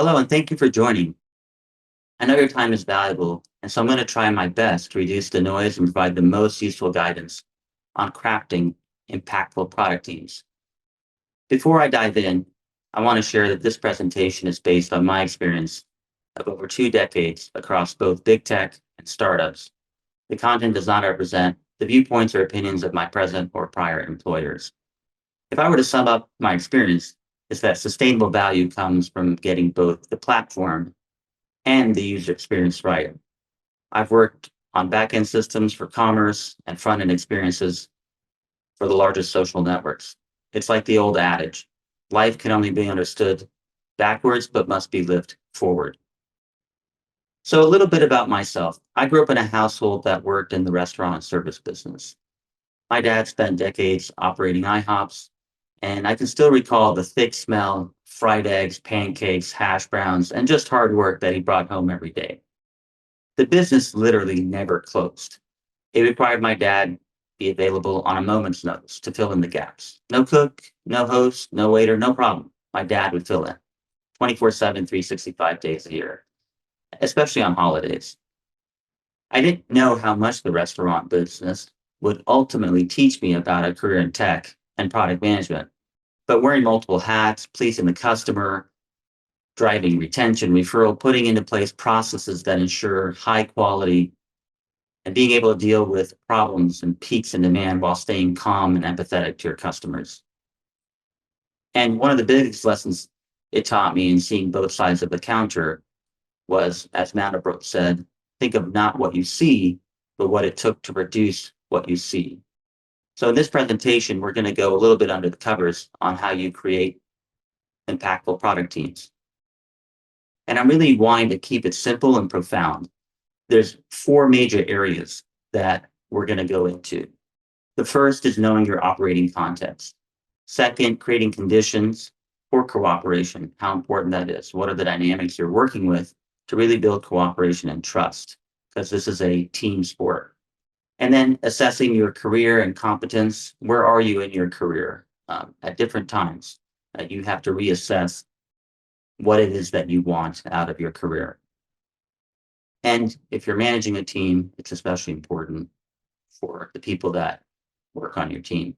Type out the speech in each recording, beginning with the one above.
Hello, and thank you for joining. I know your time is valuable, and so I'm going to try my best to reduce the noise and provide the most useful guidance on crafting impactful product teams. Before I dive in, I want to share that this presentation is based on my experience of over 2 decades across both big tech and startups. The content does not represent the viewpoints or opinions of my present or prior employers. If I were to sum up my experience, it's that sustainable value comes from getting both the platform and the user experience right. I've worked on back-end systems for commerce and front-end experiences for the largest social networks. It's like the old adage, life can only be understood backwards, but must be lived forward. So a little bit about myself. I grew up in a household that worked in the restaurant and service business. My dad spent decades operating IHOPs, and I can still recall the thick smell, fried eggs, pancakes, hash browns, and just hard work that he brought home every day. The business literally never closed. It required my dad be available on a moment's notice to fill in the gaps. No cook, no host, no waiter, no problem. My dad would fill in 24/7, 365 days a year, especially on holidays. I didn't know how much the restaurant business would ultimately teach me about a career in tech and product management, but wearing multiple hats, pleasing the customer, driving retention, referral, putting into place processes that ensure high quality and being able to deal with problems and peaks in demand while staying calm and empathetic to your customers. And one of the biggest lessons it taught me in seeing both sides of the counter was, as Mandelbrot said, think of not what you see, but what it took to produce what you see. So in this presentation, we're going to go a little bit under the covers on how you create impactful product teams. And I'm really wanting to keep it simple and profound. There's four major areas that we're going to go into. The first is knowing your operating context. Second, creating conditions for cooperation, how important that is. What are the dynamics you're working with to really build cooperation and trust? Because this is a team sport. And then assessing your career and competence. Where are you in your career at different times? You have to reassess what it is that you want out of your career. And if you're managing a team, it's especially important for the people that work on your team.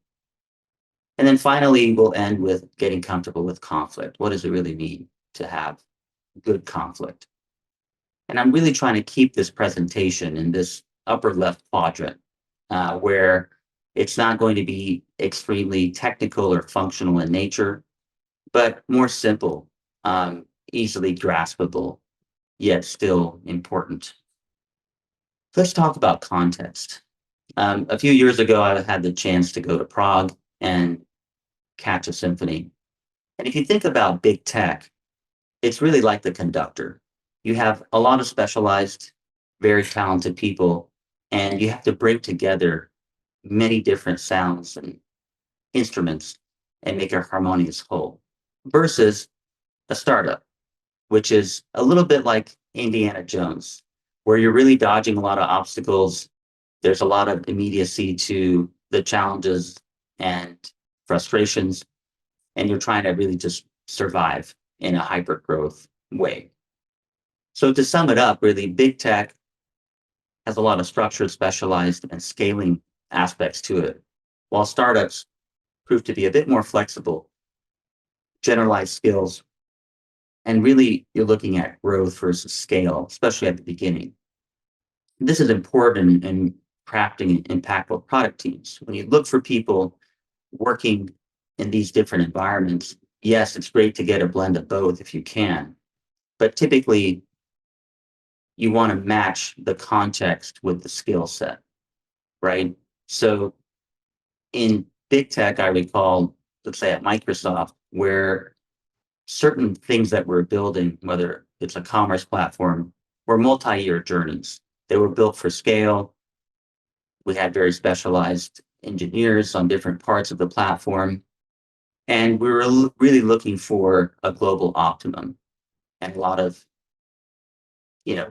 And then finally, we'll end with getting comfortable with conflict. What does it really mean to have good conflict? And I'm really trying to keep this presentation in this upper left quadrant where it's not going to be extremely technical or functional in nature, but more simple, easily graspable, yet still important. Let's talk about context. A few years ago, I had the chance to go to Prague and catch a symphony. And if you think about big tech, it's really like the conductor. You have a lot of specialized, very talented people, and you have to bring together many different sounds and instruments and make a harmonious whole versus a startup, which is a little bit like Indiana Jones, where you're really dodging a lot of obstacles. There's a lot of immediacy to the challenges and frustrations, and you're trying to really just survive in a hyper growth way. So to sum it up, really, big tech has a lot of structured, specialized, and scaling aspects to it, while startups prove to be a bit more flexible, generalized skills, and really you're looking at growth versus scale, especially at the beginning. This is important in crafting impactful product teams. When you look for people working in these different environments, yes, it's great to get a blend of both if you can, but typically you want to match the context with the skill set, right? So in big tech, I recall, let's say at Microsoft, where certain things that we're building, whether it's a commerce platform, were multi-year journeys. They were built for scale. We had very specialized engineers on different parts of the platform. And we were really looking for a global optimum. And a lot of,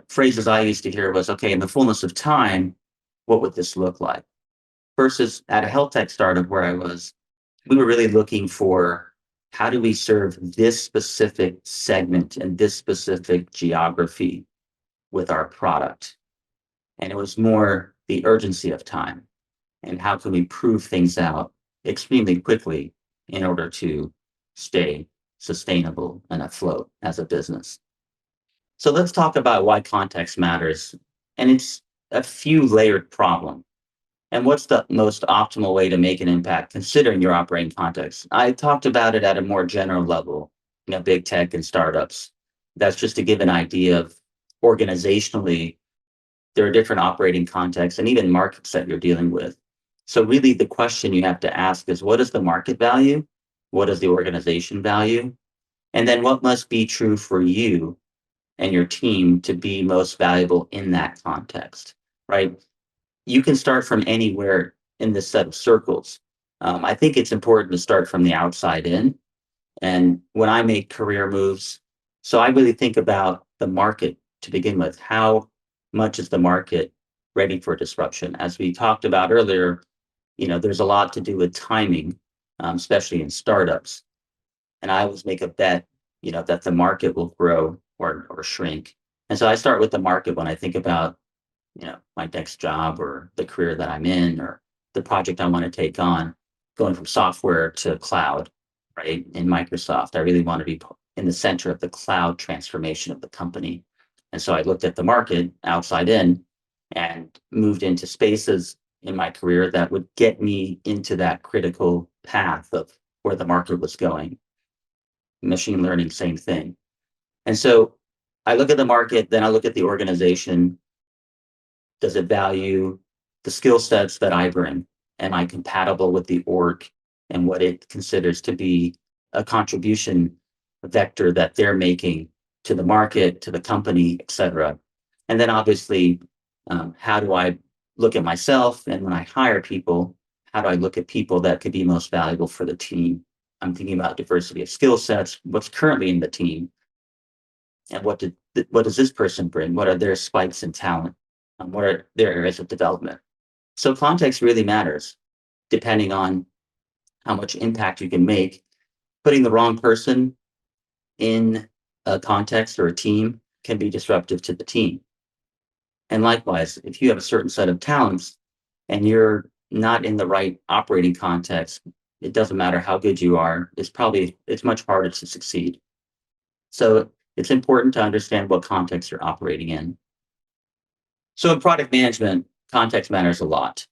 phrases I used to hear was, okay, in the fullness of time, what would this look like? Versus at a health tech startup where I was, we were really looking for How do we serve this specific segment and this specific geography with our product? And it was more the urgency of time and how can we prove things out extremely quickly in order to stay sustainable and afloat as a business. So let's talk about why context matters. And it's a few layered problem. And what's the most optimal way to make an impact considering your operating context? I talked about it at a more general level, big tech and startups. That's just to give an idea of organizationally, there are different operating contexts and even markets that you're dealing with. So really the question you have to ask is what is the market value? What is the organization value? And then what must be true for you and your team to be most valuable in that context, right? You can start from anywhere in this set of circles. I think it's important to start from the outside in. And when I make career moves, so I really think about the market to begin with. How much is the market ready for disruption? As we talked about earlier, there's a lot to do with timing, especially in startups. And I always make a bet, that the market will grow or shrink. And so I start with the market when I think about my next job or the career that I'm in or the project I want to take on, going from software to cloud, right? In Microsoft, I really want to be in the center of the cloud transformation of the company. And so I looked at the market outside in and moved into spaces in my career that would get me into that critical path of where the market was going. Machine learning, same thing. And so I look at the market, then I look at the organization. Does it value the skill sets that I bring? Am I compatible with the org and what it considers to be a contribution vector that they're making to the market, to the company, et cetera? And then obviously, how do I look at myself? And when I hire people, how do I look at people that could be most valuable for the team? I'm thinking about diversity of skill sets, what's currently in the team, and what does this person bring? What are their spikes in talent? What are their areas of development? So context really matters depending on how much impact you can make. Putting the wrong person in a context or a team can be disruptive to the team. And likewise, if you have a certain set of talents and you're not in the right operating context, it doesn't matter how good you are, it's much harder to succeed. So it's important to understand what context you're operating in. So in product management, context matters a lot,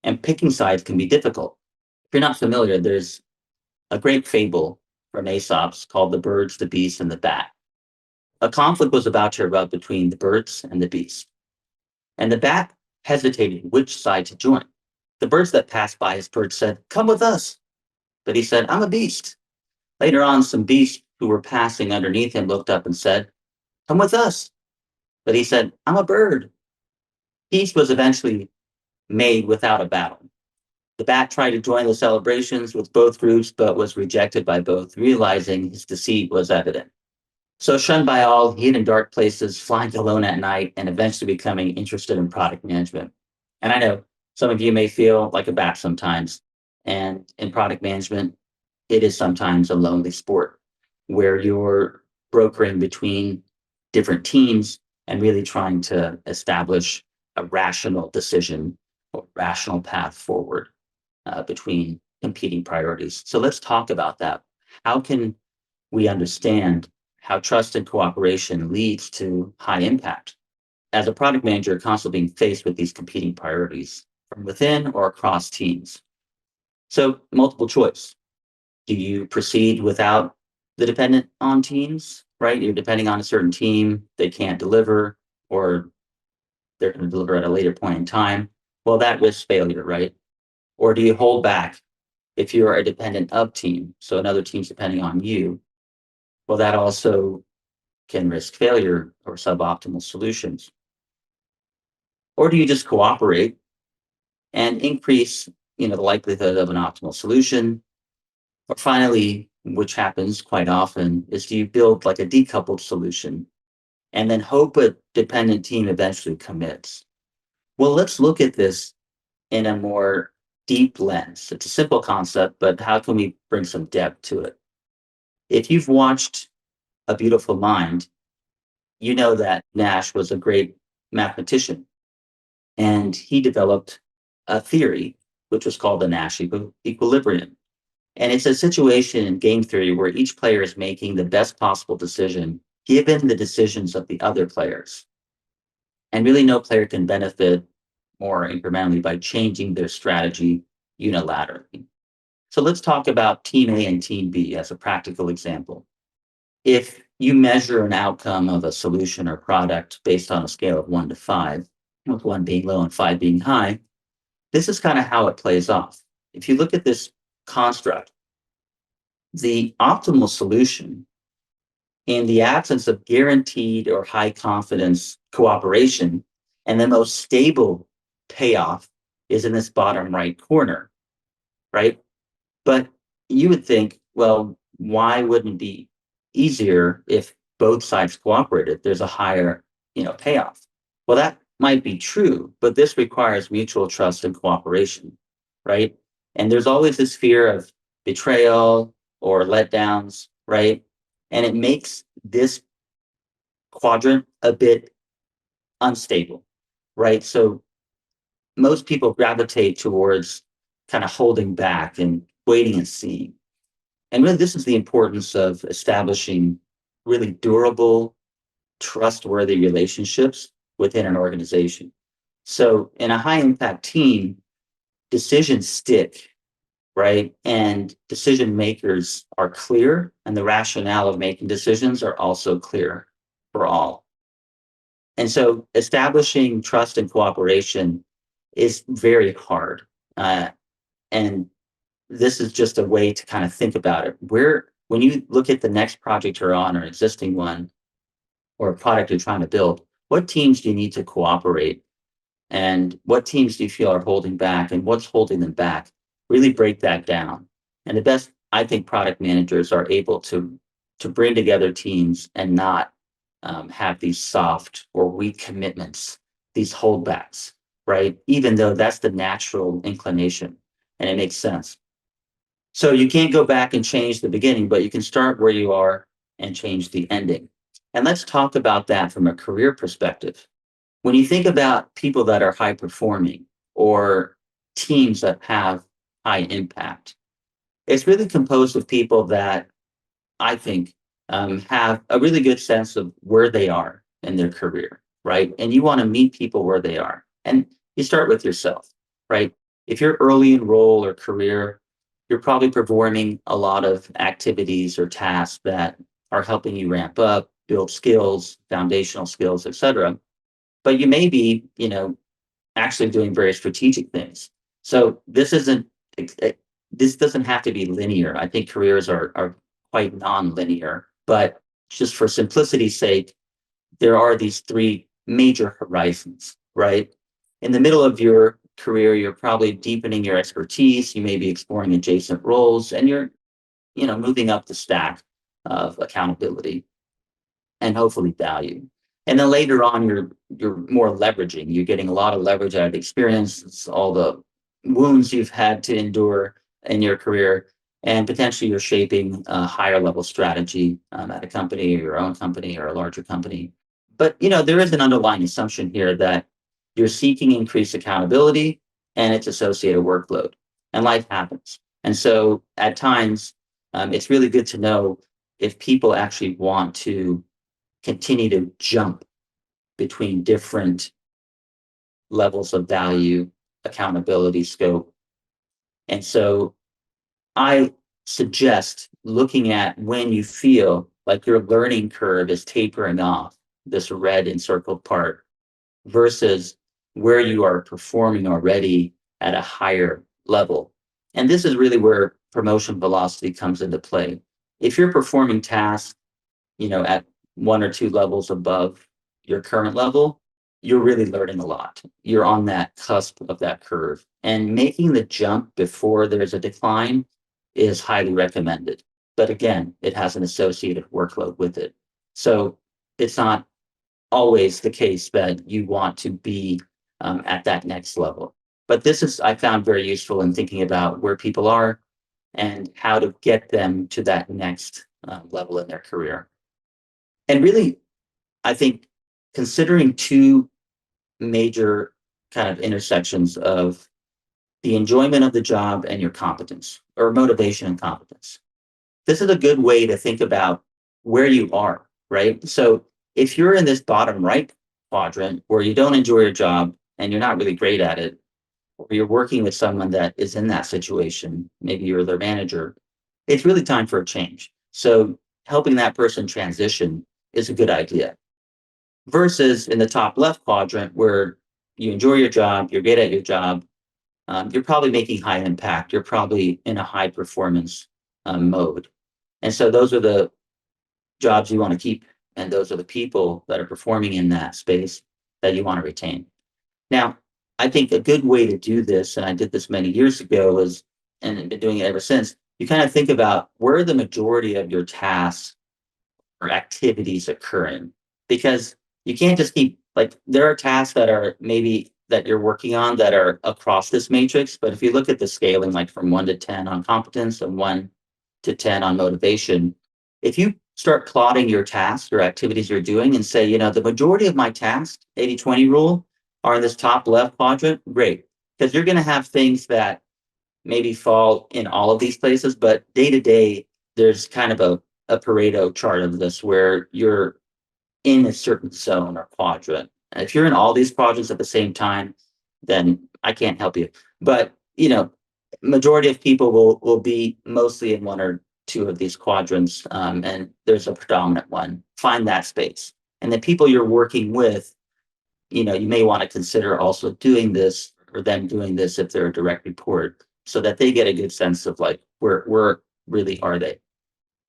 and picking sides can be difficult. If you're not familiar, there's a great fable from Aesop's called The Birds, the Beast, and the Bat. A conflict was about to erupt between the birds and the beast, and the bat hesitated which side to join. The birds that passed by his perch said, "Come with us." But he said, "I'm a beast." Later on, some beasts who were passing underneath him looked up and said, "Come with us." But he said, "I'm a bird." Peace was eventually made without a battle. The bat tried to join the celebrations with both groups, but was rejected by both, realizing his deceit was evident. So, shunned by all, he hid in dark places, flying alone at night, and eventually becoming interested in product management. And I know some of you may feel like a bat sometimes. And in product management, it is sometimes a lonely sport where you're brokering between different teams and really trying to establish a rational decision or rational path forward between competing priorities. So let's talk about that. How can we understand how trust and cooperation leads to high impact? As a product manager, you're constantly being faced with these competing priorities from within or across teams. So multiple choice. Do you proceed without the dependent on teams, right? You're depending on a certain team, they can't deliver, or they're going to deliver at a later point in time. Well, that risks failure, right? Or do you hold back if you're a dependent of team? So another team's depending on you. Well, that also can risk failure or suboptimal solutions. Or do you just cooperate and increase, the likelihood of an optimal solution? Or finally, which happens quite often, is do you build like a decoupled solution and then hope a dependent team eventually commits? Well, let's look at this in a more deep lens. It's a simple concept, but how can we bring some depth to it? If you've watched A Beautiful Mind, you know that Nash was a great mathematician, and he developed a theory which was called the Nash equilibrium. And it's a situation in game theory where each player is making the best possible decision given the decisions of the other players. And really, no player can benefit more incrementally by changing their strategy unilaterally. So let's talk about Team A and Team B as a practical example. If you measure an outcome of a solution or product based on a scale of 1 to 5, with 1 being low and 5 being high, this is kind of how it plays off. If you look at this construct, the optimal solution in the absence of guaranteed or high confidence cooperation, and the most stable payoff is in this bottom right corner, right? But you would think, well, why wouldn't it be easier if both sides cooperated? There's a higher, payoff. Well, that might be true, but this requires mutual trust and cooperation, right? And there's always this fear of betrayal or letdowns, right? And it makes this quadrant a bit unstable, right? So most people gravitate towards kind of holding back and waiting and seeing. And really, this is the importance of establishing really durable, trustworthy relationships within an organization. So, in a high impact team, decisions stick, right? And decision makers are clear, and the rationale of making decisions are also clear for all. And so, establishing trust and cooperation is very hard. And this is just a way to kind of think about it. When you look at the next project you're on or existing one or a product you're trying to build, what teams do you need to cooperate? And what teams do you feel are holding back and what's holding them back? Really break that down. And the best, I think, product managers are able to bring together teams and not have these soft or weak commitments, these holdbacks, right? Even though that's the natural inclination and it makes sense. So you can't go back and change the beginning, but you can start where you are and change the ending. And let's talk about that from a career perspective. When you think about people that are high performing or teams that have high impact, it's really composed of people that I think have a really good sense of where they are in their career, right? And you want to meet people where they are. And you start with yourself, right? If you're early in role or career, you're probably performing a lot of activities or tasks that are helping you ramp up, build skills, foundational skills, etc. But you may be, actually doing very strategic things. So this doesn't have to be linear. I think careers are quite non-linear, but just for simplicity's sake, there are these three major horizons, right? In the middle of your career, you're probably deepening your expertise. You may be exploring adjacent roles, and you're, moving up the stack of accountability and hopefully value. And then later on, you're more leveraging. You're getting a lot of leverage out of the experience, it's all the wounds you've had to endure in your career, and potentially you're shaping a higher level strategy at a company or your own company or a larger company. But there is an underlying assumption here that you're seeking increased accountability and its associated workload, and life happens. And so at times, it's really good to know if people actually want to continue to jump between different levels of value, accountability, scope. And so I suggest looking at when you feel like your learning curve is tapering off, this red encircled part, versus where you are performing already at a higher level. And this is really where promotion velocity comes into play. If you're performing tasks, at one or two levels above your current level, you're really learning a lot. You're on that cusp of that curve. And making the jump before there's a decline is highly recommended. But again, it has an associated workload with it. So it's not always the case that you want to be at that next level. But this is, I found, very useful in thinking about where people are and how to get them to that next level in their career. And really, I think considering two major kind of intersections of the enjoyment of the job and your competence or motivation and competence. This is a good way to think about where you are, right? So if you're in this bottom right quadrant where you don't enjoy your job and you're not really great at it, or you're working with someone that is in that situation, maybe you're their manager, it's really time for a change. So helping that person transition is a good idea. Versus in the top left quadrant where you enjoy your job, you're good at your job, you're probably making high impact, you're probably in a high performance mode. And so those are the jobs you want to keep, and those are the people that are performing in that space that you want to retain. Now, I think a good way to do this, and I did this many years ago, is and I've been doing it ever since. You kind of think about where the majority of your tasks or activities occurring, because you can't just keep like there are tasks that are maybe that you're working on that are across this matrix, but if you look at the scaling, like from 1 to 10 on competence and 1 to 10 on motivation, if you start plotting your tasks or activities you're doing and say, the majority of my tasks, 80-20 rule, are in this top left quadrant, great. Because you're going to have things that maybe fall in all of these places, but day to day, there's kind of a Pareto chart of this where you're in a certain zone or quadrant. And if you're in all these quadrants at the same time, then I can't help you. But majority of people will be mostly in one or two of these quadrants, and there's a predominant one. Find that space, and the people you're working with, you may want to consider also doing this or them doing this if they're a direct report, so that they get a good sense of like where really are they.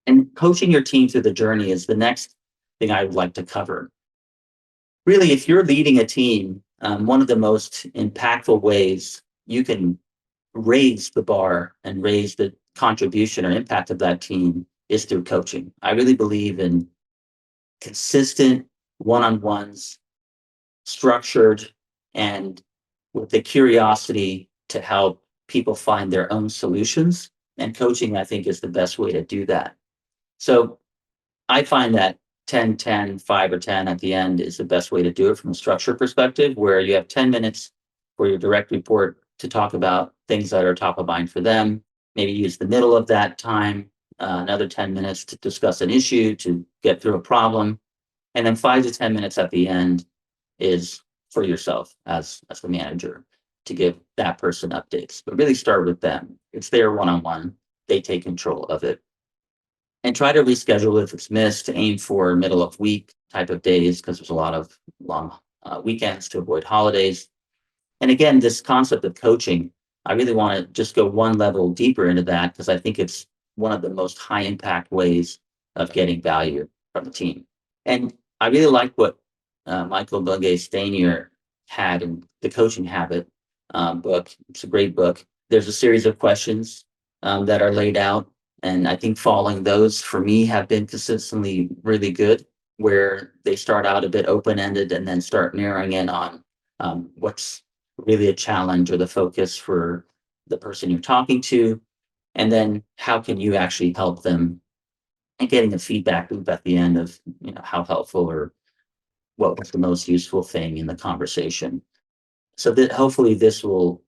And coaching your team through the journey is the next thing I would like to cover. Really, if you're leading a team, one of the most impactful ways you can raise the bar and raise the contribution or impact of that team is through coaching. I really believe in consistent one-on-ones, structured, and with the curiosity to help people find their own solutions. And coaching, I think, is the best way to do that. So I find that 10, 10, 5, or 10 at the end is the best way to do it from a structure perspective, where you have 10 minutes for your direct report to talk about things that are top of mind for them. Maybe use the middle of that time, another 10 minutes to discuss an issue, to get through a problem. And then 5 to 10 minutes at the end is for yourself as the manager to give that person updates. But really start with them. It's their one-on-one. They take control of it. And try to reschedule if it's missed, to aim for middle of week type of days, because there's a lot of long weekends to avoid holidays. And again, this concept of coaching, I really want to just go one level deeper into that, because I think it's one of the most high impact ways of getting value from the team. And I really like what Michael Bungay Stanier had in the Coaching Habit book. It's a great book. There's a series of questions that are laid out, and I think following those for me have been consistently really good, where they start out a bit open-ended and then start narrowing in on what's really a challenge or the focus for the person you're talking to, and then how can you actually help them, and getting a feedback loop at the end of how helpful or what was the most useful thing in the conversation. So that hopefully this will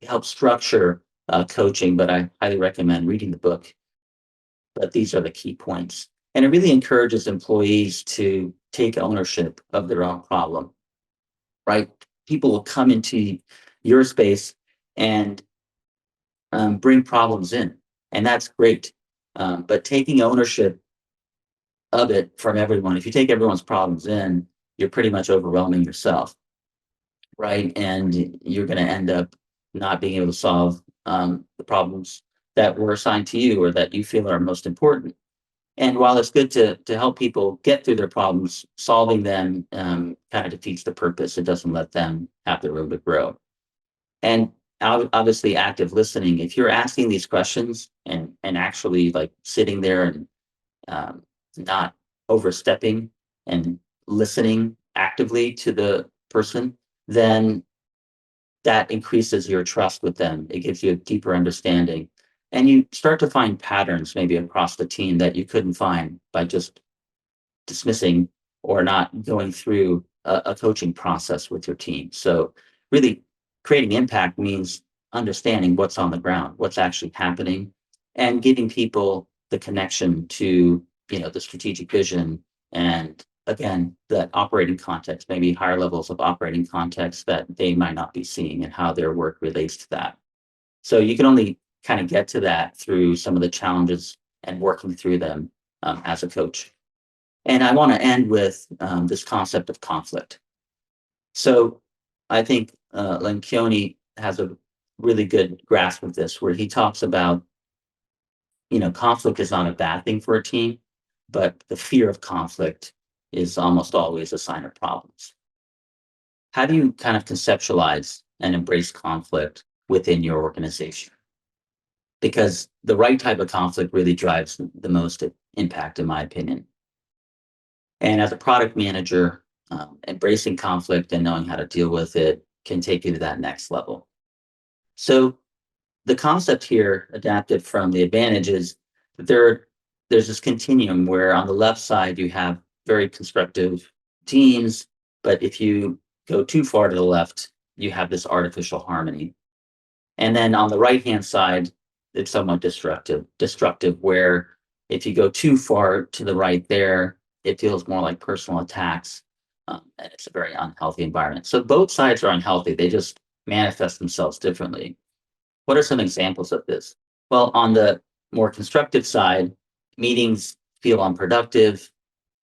help structure coaching, but I highly recommend reading the book. But these are the key points. And it really encourages employees to take ownership of their own problem, right? People will come into your space and bring problems in, and that's great. But taking ownership of it from everyone, if you take everyone's problems in, you're pretty much overwhelming yourself, right? And you're going to end up not being able to solve the problems that were assigned to you or that you feel are most important. And while it's good to help people get through their problems, solving them kind of defeats the purpose. It doesn't let them have the room to grow. And obviously, active listening. If you're asking these questions and actually like sitting there and not overstepping and listening actively to the person, then that increases your trust with them. It gives you a deeper understanding. And you start to find patterns maybe across the team that you couldn't find by just dismissing or not going through a coaching process with your team. So really creating impact means understanding what's on the ground, what's actually happening, and giving people the connection to, the strategic vision and again, the operating context, maybe higher levels of operating context that they might not be seeing and how their work relates to that. So you can only kind of get to that through some of the challenges and working through them as a coach. And I want to end with this concept of conflict. So I think Lencioni has a really good grasp of this, where he talks about, conflict is not a bad thing for a team, but the fear of conflict is almost always a sign of problems. How do you kind of conceptualize and embrace conflict within your organization? Because the right type of conflict really drives the most impact, in my opinion. And as a product manager, embracing conflict and knowing how to deal with it can take you to that next level. So the concept here, adapted from the advantage, is that there's this continuum where on the left side you have very constructive teams, but if you go too far to the left, you have this artificial harmony. And then on the right hand side, it's somewhat destructive, where if you go too far to the right there, it feels more like personal attacks. And it's a very unhealthy environment. So both sides are unhealthy. They just manifest themselves differently. What are some examples of this? Well, on the more constructive side, meetings feel unproductive.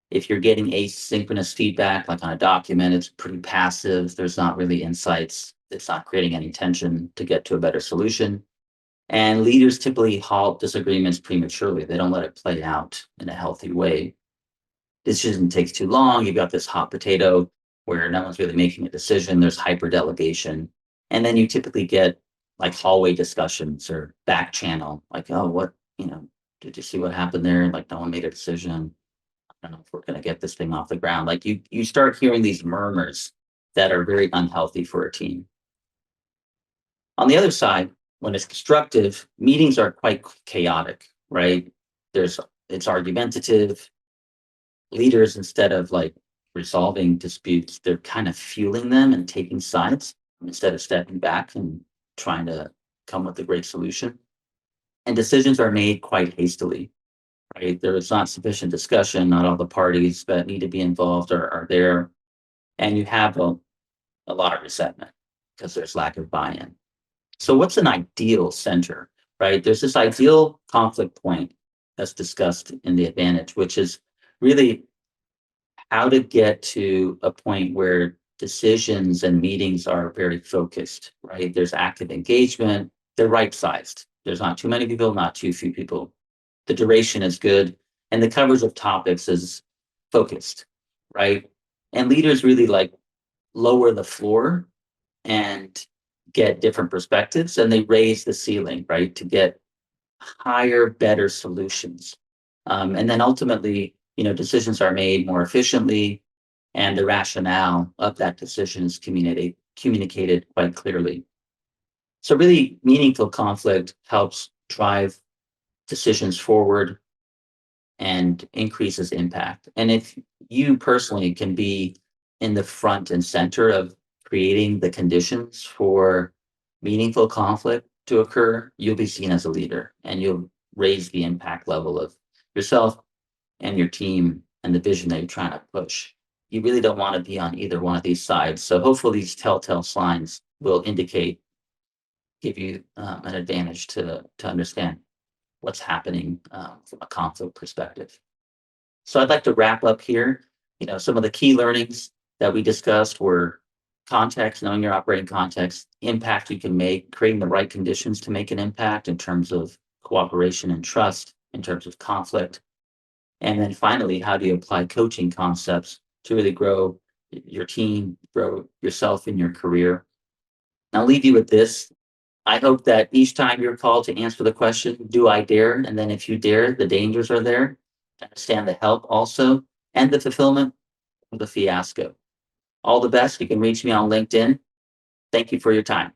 If you're getting asynchronous feedback, like on a document, it's pretty passive. There's not really insights. It's not creating any tension to get to a better solution. And leaders typically halt disagreements prematurely. They don't let it play out in a healthy way. Decision takes too long. You've got this hot potato where no one's really making a decision. There's hyper delegation. And then you typically get like hallway discussions or back channel, like, oh, did you see what happened there? Like, no one made a decision. I don't know if we're going to get this thing off the ground. Like, you start hearing these murmurs that are very unhealthy for a team. On the other side, when it's constructive, meetings are quite chaotic, right? It's argumentative. Leaders, instead of like resolving disputes, they're kind of fueling them and taking sides instead of stepping back and trying to come with a great solution. And decisions are made quite hastily, right? There is not sufficient discussion. Not all the parties that need to be involved are there. And you have a lot of resentment because there's lack of buy-in. So what's an ideal center, right? There's this ideal conflict point that's discussed in the advantage, which is really how to get to a point where decisions and meetings are very focused, right? There's active engagement, they're right sized. There's not too many people, not too few people. The duration is good, and the coverage of topics is focused, right? And leaders really like lower the floor and get different perspectives, and they raise the ceiling, right, to get higher, better solutions. And then ultimately, decisions are made more efficiently, and the rationale of that decision is communicated quite clearly. So really meaningful conflict helps drive decisions forward and increases impact. And if you personally can be in the front and center of creating the conditions for meaningful conflict to occur, you'll be seen as a leader and you'll raise the impact level of yourself and your team and the vision that you're trying to push. You really don't want to be on either one of these sides. So hopefully these telltale signs will give you an advantage to understand what's happening from a conflict perspective. So I'd like to wrap up here. Some of the key learnings that we discussed were context, knowing your operating context, impact you can make, creating the right conditions to make an impact in terms of cooperation and trust, in terms of conflict. And then finally, how do you apply coaching concepts to really grow your team, grow yourself in your career? I'll leave you with this. I hope that each time you're called to answer the question, do I dare? And then if you dare, the dangers are there. Understand the help also, and the fulfillment of the fiasco. All the best. You can reach me on LinkedIn. Thank you for your time.